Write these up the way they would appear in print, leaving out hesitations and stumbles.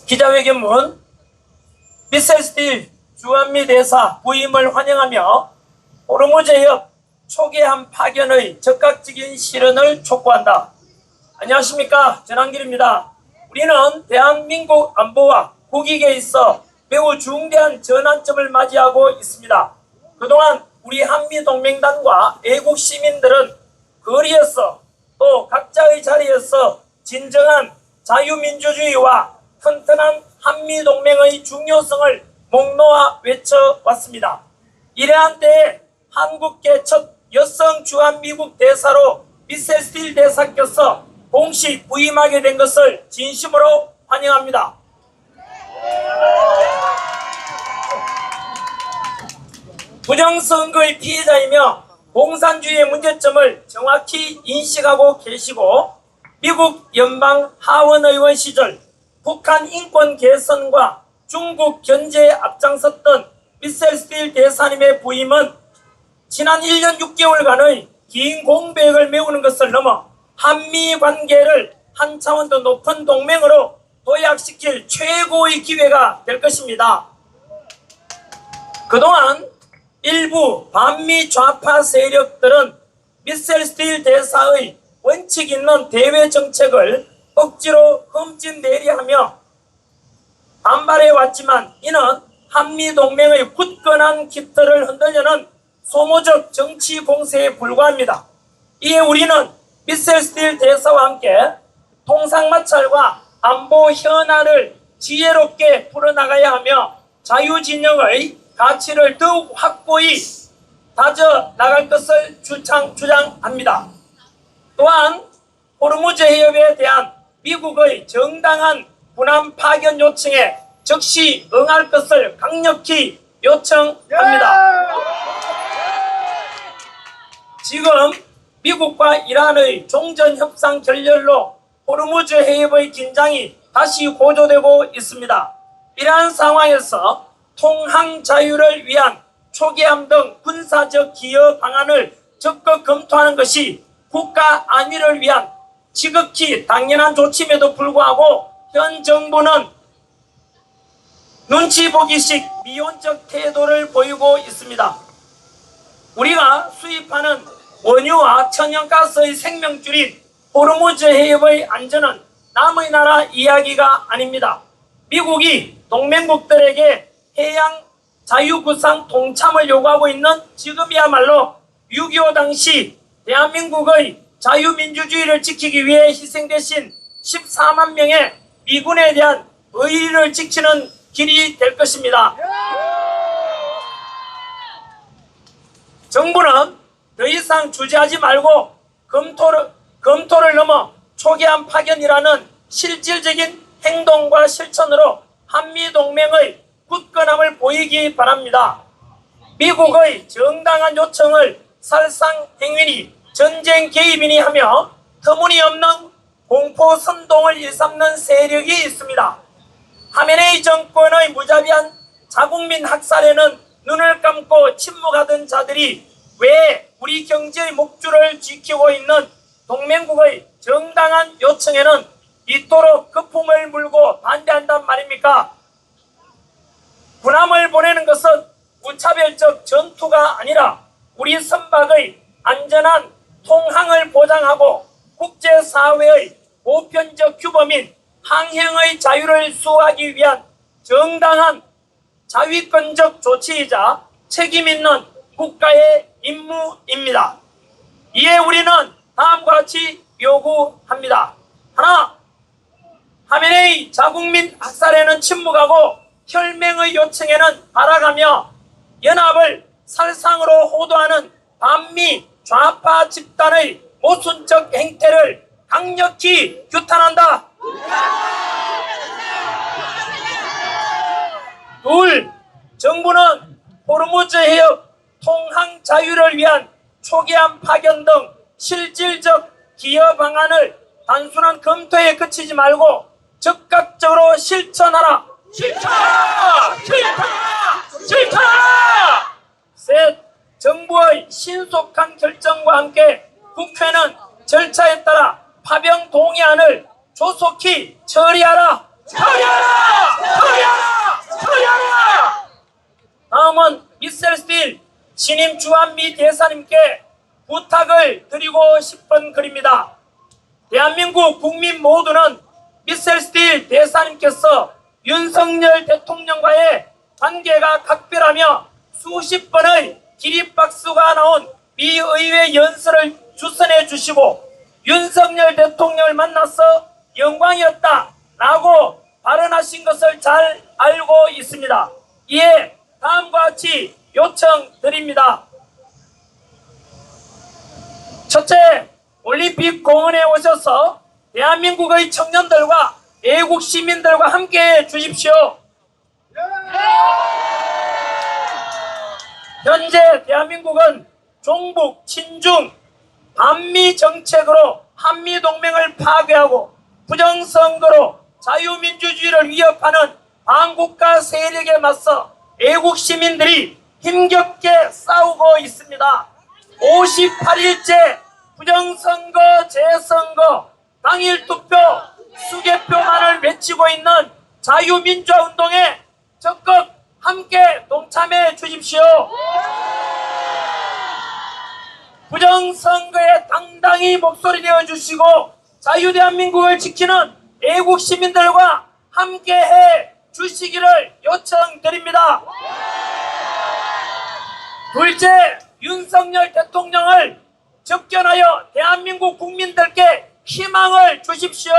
기자회견문 미셀 스틸 주한미 대사 부임을 환영하며 호르무즈 해협 초계함 파견의 적극적인 실현을 촉구한다. 안녕하십니까, 전한길입니다. 우리는 대한민국 안보와 국익에 있어 매우 중대한 전환점을 맞이하고 있습니다. 그동안 우리 한미동맹단과 애국 시민들은 거리에서 또 각자의 자리에서 진정한 자유민주주의와 튼튼한 한미동맹의 중요성을 목놓아 외쳐왔습니다. 이러한 때에 한국계 첫 여성 주한미국 대사로 미셀 스틸 대사께서 공식 부임하게 된 것을 진심으로 환영합니다. 부정선거의 피해자이며 공산주의의 문제점을 정확히 인식하고 계시고 미국 연방 하원의원 시절 북한 인권 개선과 중국 견제에 앞장섰던 미셀 스틸 대사님의 부임은 지난 1년 6개월간의 긴 공백을 메우는 것을 넘어 한미 관계를 한 차원 더 높은 동맹으로 도약시킬 최고의 기회가 될 것입니다. 그동안 일부 반미 좌파 세력들은 미셀 스틸 대사의 원칙 있는 대외 정책을 억지로 흠집내리하며 반발해왔지만 이는 한미동맹의 굳건한 깃털을 흔들려는 소모적 정치 공세에 불과합니다. 이에 우리는 미셀 스틸 대사와 함께 통상마찰과 안보 현안을 지혜롭게 풀어나가야 하며 자유진영의 가치를 더욱 확고히 다져나갈 것을 주장합니다. 또한 호르무즈 해협에 대한 미국의 정당한 군함 파견 요청에 즉시 응할 것을 강력히 요청합니다. 지금 미국과 이란의 종전협상 결렬로 호르무즈 해협의 긴장이 다시 고조되고 있습니다. 이러한 상황에서 통항 자유를 위한 초계함 등 군사적 기여 방안을 적극 검토하는 것이 국가 안위를 위한 지극히 당연한 조치임에도 불구하고 현 정부는 눈치 보기식 미온적 태도를 보이고 있습니다. 우리가 수입하는 원유와 천연가스의 생명줄인 호르무즈 해협의 안전은 남의 나라 이야기가 아닙니다. 미국이 동맹국들에게 해양 자유구상 동참을 요구하고 있는 지금이야말로 6.25 당시 대한민국의 자유민주주의를 지키기 위해 희생되신 14만 명의 미군에 대한 의의를 지키는 길이 될 것입니다. 정부는 더 이상 주저하지 말고 검토를 넘어 초계함 파견이라는 실질적인 행동과 실천으로 한미동맹의 굳건함을 보이기 바랍니다. 미국의 정당한 요청을 살상 행위니 전쟁 개입이니 하며 터무니없는 공포 선동을 일삼는 세력이 있습니다. 하메네이 정권의 무자비한 자국민 학살에는 눈을 감고 침묵하던 자들이 왜 우리 경제의 목줄을 지키고 있는 동맹국의 정당한 요청에는 이토록 거품을 물고 반대한단 말입니까? 군함을 보내는 것은 무차별적 전투가 아니라 우리 선박의 안전한 통항을 보장하고 국제사회의 보편적 규범인 항행의 자유를 수호하기 위한 정당한 자위권적 조치이자 책임있는 국가의 임무입니다. 이에 우리는 다음과 같이 요구합니다. 하나, 하메네이 자국민 학살에는 침묵하고 혈맹의 요청에는 발악하며 연합을 살상으로 호도하는 반미 좌파 집단의 모순적 행태를 강력히 규탄한다. 둘, 정부는 호르무즈 해협 통항 자유를 위한 초계함 파견 등 실질적 기여 방안을 단순한 검토에 그치지 말고 적극적으로 실천하라. 실천하라. 셋, 정부의 신속한 결정과 함께 국회는 절차에 따라 파병 동의안을 조속히 처리하라. 처리하라! 처리하라! 처리하라! 다음은 미셀 스틸 신임 주한미 대사님께 부탁을 드리고 싶은 글입니다. 대한민국 국민 모두는 미셀 스틸 대사님께서 윤석열 대통령과의 관계가 각별하며 수십 번의 기립박수가 나온 미 의회 연설을 주선해 주시고 윤석열 대통령을 만나서 영광이었다 라고 발언하신 것을 잘 알고 있습니다. 이에 다음과 같이 요청드립니다. 첫째, 올림픽 공원에 오셔서 대한민국의 청년들과 애국 시민들과 함께해 주십시오. 현재 대한민국은 종북, 친중, 반미 정책으로 한미동맹을 파괴하고 부정선거로 자유민주주의를 위협하는 반국가 세력에 맞서 애국 시민들이 힘겹게 싸우고 있습니다. 58일째 부정선거, 재선거, 당일 투표, 수개표만을 외치고 있는 자유민주화 운동에 적극 함께 동참해 주십시오. 부정선거에 당당히 목소리 내어주시고 자유대한민국을 지키는 애국 시민들과 함께해 주시기를 요청드립니다. 둘째, 윤석열 대통령을 접견하여 대한민국 국민들께 희망을 주십시오.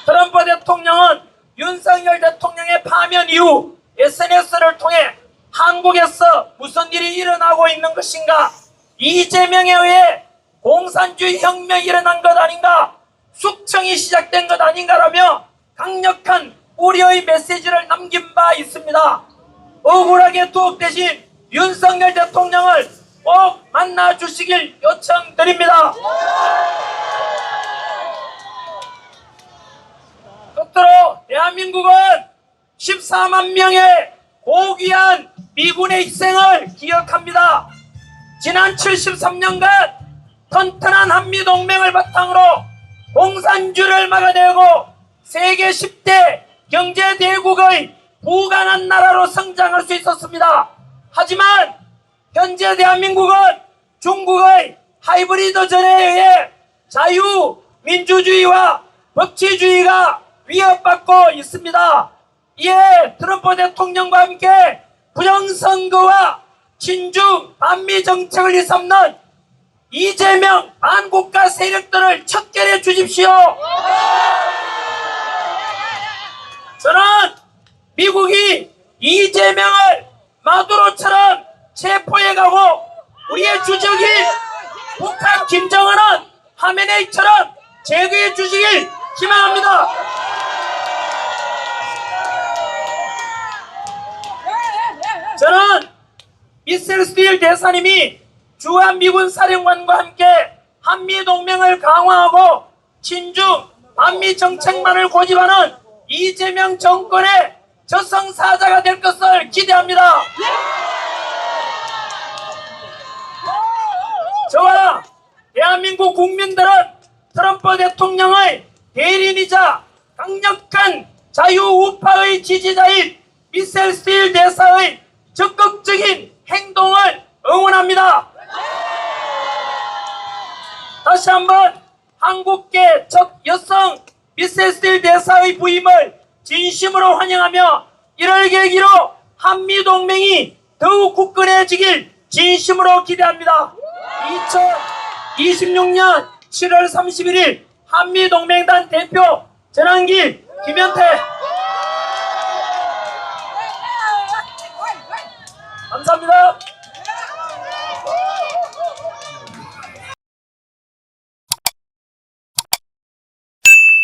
트럼프 대통령은 윤석열 대통령의 파면 이후 SNS를 통해 한국에서 무슨 일이 일어나고 있는 것인가, 이재명에 의해 공산주의 혁명이 일어난 것 아닌가, 숙청이 시작된 것 아닌가라며 강력한 우려의 메시지를 남긴 바 있습니다. 억울하게 투옥되신 윤석열 대통령을 꼭 만나 주시길 요청드립니다. 끝으로 대한민국은 14만 명의 고귀한 미군의 희생을 기억합니다. 지난 73년간 튼튼한 한미동맹을 바탕으로 공산주의를 막아내고 세계 10대 경제대국의 부강한 나라로 성장할 수 있었습니다. 하지만 현재 대한민국은 중국의 하이브리드전에 의해 자유민주주의와 법치주의가 위협받고 있습니다. 이에 트럼프 대통령과 함께 부정선거와 친중 반미 정책을 일삼는 이재명 반국가 세력들을 척결해 주십시오. 저는 미국이 이재명을 마두로처럼 체포해 가고 우리의 주적인 북한 김정은은 하메네이처럼 제거해 주시길 희망합니다. 저는 미셀 스틸 대사님이 주한미군 사령관과 함께 한미동맹을 강화하고 친중 반미 정책만을 고집하는 이재명 정권의 저승사자가 될 것을 기대합니다. 저와 대한민국 국민들은 트럼프 대통령의 대리인이자 강력한 자유우파의 지지자인 미셀 스틸 대사의 적극적인 행동을 응원합니다. 다시 한번 한국계 첫 여성 미셀 스틸 대사의 부임을 진심으로 환영하며 이를 계기로 한미동맹이 더욱 굳건해지길 진심으로 기대합니다. 2026년 7월 31일 한미동맹단 대표 전한길 김현태. 감사합니다.